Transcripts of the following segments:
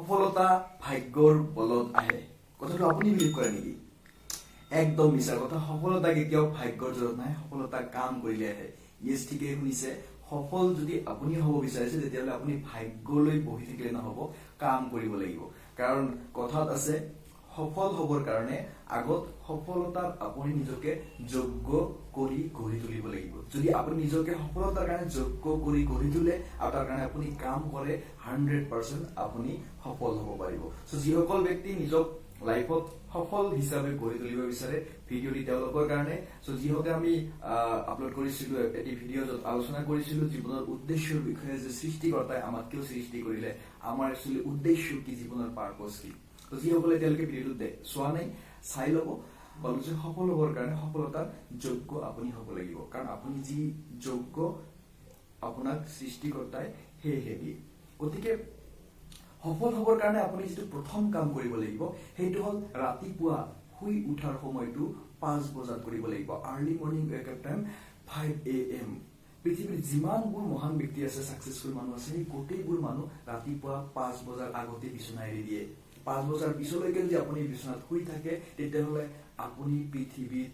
সফলতা ভাগ্যৰ বলত আহে কথাটো আপুনি বিলিভ কৰে নেকি? একদম মিছা কথা। সফলতা কেতিয়াও ভাগ্যৰ জলত নাহে, সফলতা কাম কৰিলে আহে। ইয়েছ, ঠিকেই শুনিছে। সফল যদি আপুনি হ'ব বিচাৰিছে তেতিয়াহ'লে আপুনি ভাগ্যলৈ বহি থাকিলে নহ'ব, কাম কৰিব লাগিব। কাৰণ কথাত আছে সফল হ'বৰ কাৰণে আগত সফলতাৰ আপুনি নিজকে যোগ্য কৰি গঢ়ি তুলিব লাগিব। যদি আপুনি নিজকে সফলতাৰ কাৰণে যোগ্য কৰি গঢ়ি তোলে আৰু তাৰ কাৰণে আপুনি কাম কৰে 100% আপুনি সফল হ'ব পাৰিব। চ' যিসকল ব্যক্তি নিজক লাইফত সফল হিচাপে গঢ়ি তুলিব বিচাৰে ভিডিঅ'টি তেওঁলোকৰ কাৰণে। চ' যিহকে আমি আপলোড কৰিছিলো এটি ভিডিঅ' য'ত আলোচনা কৰিছিলো জীৱনৰ উদ্দেশ্যৰ বিষয়ে, যে সৃষ্টিকৰ্তাই আমাক কিয় সৃষ্টি কৰিলে, আমাৰ একচুৱেলি উদ্দেশ্য কি, জীৱনৰ পাৰ্পছ কি। ত' যিসকলে তেওঁলোকে ভিডিঅ'টো চোৱা নাই চাই ল'ব। বলো যে সফল হ'বৰ কাৰণে সফলতাৰ যোগ্য আপুনি হ'ব লাগিব। কাৰণ আপুনি যি যোগ্য আপোনাক সৃষ্টিকৰ্তাই সেয়েহে দিয়ে। গতিকে সফল হ'বৰ কাৰণে আপুনি যিটো প্ৰথম কাম কৰিব লাগিব সেইটো হ'ল ৰাতিপুৱা শুই উঠাৰ সময়টো 5 বজাত কৰিব লাগিব। Early morning wake up time 5 AM। পৃথিৱীৰ যিমানবোৰ মহান ব্যক্তি আছে, ছাকচেছফুল মানুহ আছে, সেই গোটেইবোৰ মানুহ ৰাতিপুৱা 5 বজাৰ আগতে বিচনা এৰি দিয়ে। 5 বজাৰ পিছলৈকে যদি আপুনি বিচনাত শুই থাকে তেতিয়াহ'লে আপুনি পৃথিৱীত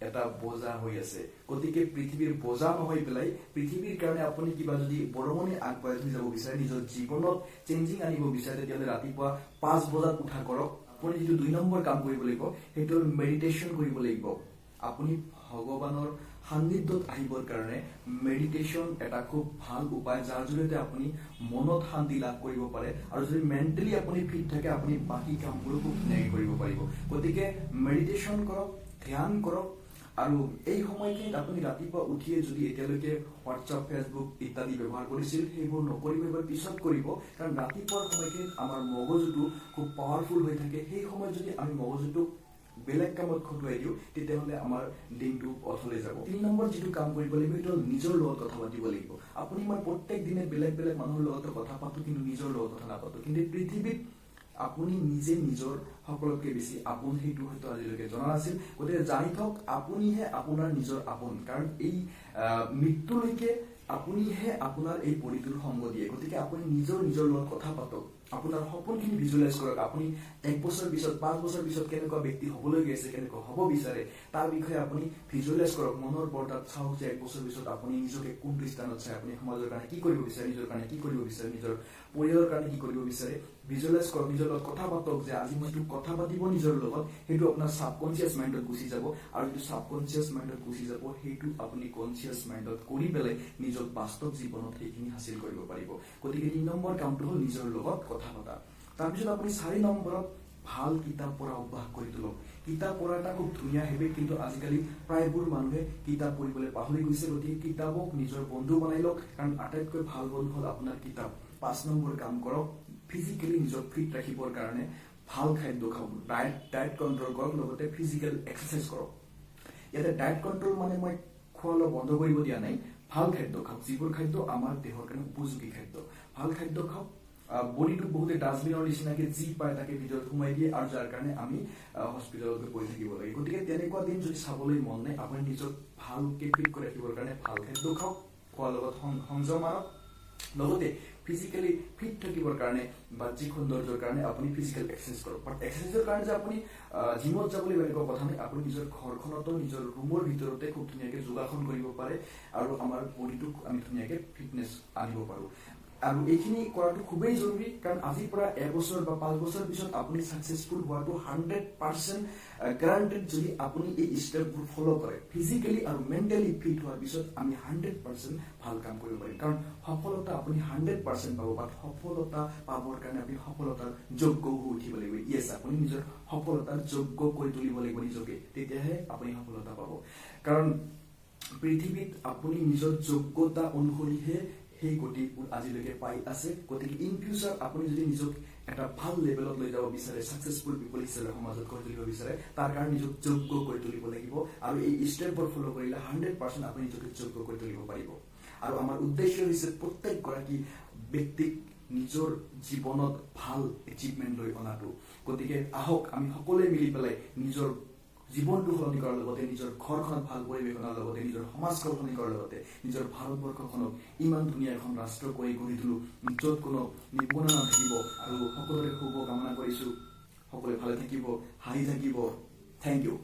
এটা বোজা হৈ আছে। গতিকে পৃথিৱীৰ বোজা নহৈ পেলাই পৃথিৱীৰ কাৰণে আপুনি কিবা যদি বৰঙণি আগবঢ়াই থৈ যাব বিচাৰে, নিজৰ জীৱনত চেঞ্জিং আনিব বিচাৰে, তেতিয়াহ'লে ৰাতিপুৱা 5 বজাত উঠা কৰক। আপুনি যিটো 2 নম্বৰ কাম কৰিব লাগিব সেইটো হ'ল মেডিটেশ্যন কৰিব লাগিব। আপুনি ভগৱানৰ সান্নিধ্যত আহিবৰ কাৰণে মেডিটেশ্যন এটা খুব ভাল উপায়, যাৰ জৰিয়তে আপুনি মনত শান্তি লাভ কৰিব পাৰে। আৰু যদি মেণ্টেলি আপুনি ফিট থাকে আপুনি বাকী কামবোৰো খুব ধুনীয়াকৈ কৰিব পাৰিব। গতিকে মেডিটেশ্যন কৰক, ধ্যান কৰক। আৰু এই সময়খিনিত আপুনি ৰাতিপুৱা উঠিয়ে যদি এতিয়ালৈকে হোৱাটছআপ, ফেচবুক ইত্যাদি ব্যৱহাৰ কৰিছিল সেইবোৰ নকৰিব, এইবাৰ পিছত কৰিব। কাৰণ ৰাতিপুৱাৰ সময়খিনিত আমাৰ মগজুটো খুব পাৱাৰফুল হৈ থাকে। সেই সময়ত যদি আমি মগজুটোক বেলেগ কামত খটুৱাই দিওঁ তেতিয়াহ'লে আমাৰ দিনটো অথলে যাব। 3 নম্বৰ যিটো কাম কৰিব লাগিব সেইটো হ'ল নিজৰ লগত কথা পাতিব লাগিব। আপুনি মই প্ৰত্যেক দিনে বেলেগ বেলেগ মানুহৰ লগত কথা পাতো, কিন্তু নিজৰ লগত কথা নাপাতো। কিন্তু পৃথিৱীত আপুনি নিজে নিজৰ সকলোতকৈ বেছি আপোন, সেইটো হয়তো আজিলৈকে জনা নাছিল। গতিকে জানি থওক আপুনিহে আপোনাৰ নিজৰ আপোন। কাৰণ এই মৃত্যুলৈকে আপুনিহে আপোনাৰ এই বডিটোৰ সংগ দিয়ে। গতিকে আপুনি নিজৰ লগত কথা পাতক, আপোনাৰ সপোনখিনি ভিজুৱেলাইজ কৰক। আপুনি 1 বছৰ পিছত, 5 বছৰ পিছত কেনেকুৱা ব্যক্তি হ'বলৈ গৈছে, কেনেকুৱা হ'ব বিচাৰে তাৰ বিষয়ে আপুনি ভিজুৱেলাইজ কৰক। মনৰ পৰ্দাত চাওক যে 1 বছৰ পিছত আপুনি নিজকে কোনটো স্থানত চাই, আপুনি সমাজৰ কাৰণে কি কৰিব বিচাৰে, নিজৰ কাৰণে কি কৰিব বিচাৰে, নিজৰ পৰিয়ালৰ কাৰণে কি কৰিব বিচাৰে। ভিজুৱেলাইজ কৰক, নিজৰ লগত কথা পাতক। যে আজি মই কথা পাতিব নিজৰ লগত, সেইটো আপোনাৰ ছাবকনচিয়াছ মাইণ্ডত গুচি যাব। আৰু যিটো ছাবকনচিয়াছ মাইণ্ডত গুচি যাব সেইটো আপুনি কনচিয়াছ মাইণ্ডত কৰি পেলাই নিজক বাস্তৱ জীৱনত সেইখিনি হাসিল কৰিব পাৰিব। গতিকে 3 নম্বৰ কামটো হ'ল নিজৰ লগত কথা পতা। তাৰপিছত আপুনি 4 নম্বৰত ভাল কিতাপ পঢ়া অভ্যাস কৰি তোলক। কিতাপ পঢ়া এটা খুব ধুনীয়া হেবিট, কিন্তু আজিকালি প্ৰায়বোৰ মানুহে কিতাপ পঢ়িবলৈ পাহৰি গৈছে। গতিকে কিতাপক নিজৰ বন্ধু বনাই লওক, কাৰণ আটাইতকৈ ভাল বন্ধু হ'ল আপোনাৰ কিতাপ। 5 নম্বৰ কাম কৰক, ফিজিকেলি নিজক ফিট ৰাখিবৰ কাৰণে ভাল খাদ্য খাওক, ডায়েট কণ্ট্ৰল কৰক, লগতে ফিজিকেল এক্সাৰচাইজ কৰক। ইয়াতে ডায়েট কণ্ট্ৰল মানে মই খোৱা লোৱা বন্ধ কৰিব দিয়া নাই, ভাল খাদ্য খাওক, যিবোৰ খাদ্য আমাৰ দেহৰ কাৰণে উপযোগী খাদ্য। ভাল খাদ্য খাওক। বডিটোক বহুতে ডাষ্টবিনৰ নিচিনাকে যি পায় তাকে ভিতৰত সোমাই দিয়ে, আৰু যাৰ কাৰণে আমি হস্পিটেলতে পৰি থাকিব লাগে। গতিকে তেনেকুৱা দিন যদি চাবলৈ মন নাই, আপুনি নিজক ভালকে ফিট কৰি ৰাখিবৰ কাৰণে ভাল খাদ্য খাওক, খোৱাৰ লগত সংযম মানক। লগতে ফিজিকেলি ফিট থাকিবৰ কাৰণে বাহ্যিক সৌন্দৰ্যৰ কাৰণে আপুনি ফিজিকেল এক্সাৰচাইজ কৰক। বাট এক্সাৰচাইজৰ কাৰণে যে আপুনি জিমত যাব লাগিব এনেকুৱা কথা নাই। আপুনি নিজৰ ঘৰখনতো, নিজৰ ৰুমৰ ভিতৰতে খুব ধুনীয়াকৈ যোগাসন কৰিব পাৰে, আৰু আমাৰ বডিটোক আমি ধুনীয়াকৈ ফিটনেছ আনিব পাৰোঁ। আৰু এইখিনি কৰাটো খুবেই জৰুৰী, কাৰণ আজিৰ পৰা 1 বছৰ বা 5 বছৰ পিছত আপুনি ছাকচেছফুল হোৱাটো 100% গ্যাৰাণ্টেড, যদি আপুনি এই ষ্টেপবোৰ ফ'ল' কৰে। ফিজিকেলি আৰু মেণ্টেলি ফিট হোৱাৰ পিছত আমি 100% ভাল কাম কৰিব পাৰিম। কাৰণ সফলতা আপুনি 100% পাব, বাট সফলতা পাবৰ কাৰণে আপুনি সফলতাৰ যোগ্য হৈ উঠিব লাগিব। ইয়েছ, আপুনি নিজৰ সফলতাৰ যোগ্য কৰি তুলিব লাগিব নিজকে, তেতিয়াহে আপুনি সফলতা পাব। কাৰণ পৃথিৱীত আপুনি নিজৰ যোগ্যতা অনুসৰিহে সেই গতিবোৰ আজিলৈকে পাই আছে। গতিকে ইন ফিউচাৰ আপুনি যদি নিজক এটা ভাল লেভেলত লৈ যাব বিচাৰে, ছাকচেছফুল পিপল হিচাপে সমাজত কৰি তুলিব বিচাৰে, তাৰ কাৰণে নিজক যোগ্য কৰি তুলিব লাগিব। আৰু এই ষ্টেপবোৰ ফ'ল' কৰিলে 100% আপুনি নিজকে যোগ্য কৰি তুলিব পাৰিব। আৰু আমাৰ উদ্দেশ্য হৈছে প্ৰত্যেকগৰাকী ব্যক্তিক নিজৰ জীৱনত ভাল এচিভমেণ্ট লৈ অনাটো। গতিকে আহক আমি সকলোৱে মিলি পেলাই নিজৰ জীৱনটো সলনি কৰাৰ লগতে নিজৰ ঘৰখনত ভাল পৰিৱেশ অনাৰ লগতে নিজৰ সমাজখন সলনি কৰাৰ লগতে নিজৰ ভাৰতবৰ্ষখনক ইমান ধুনীয়া এখন ৰাষ্ট্ৰ কৰি গঢ়ি তোলো, য'ত কোনো নিবনুৱা নাথাকিব। আৰু সকলোৰে শুভ কামনা কৰিছোঁ, সকলোৱে ভালে থাকিব, হাঁহি থাকিব। Thank U.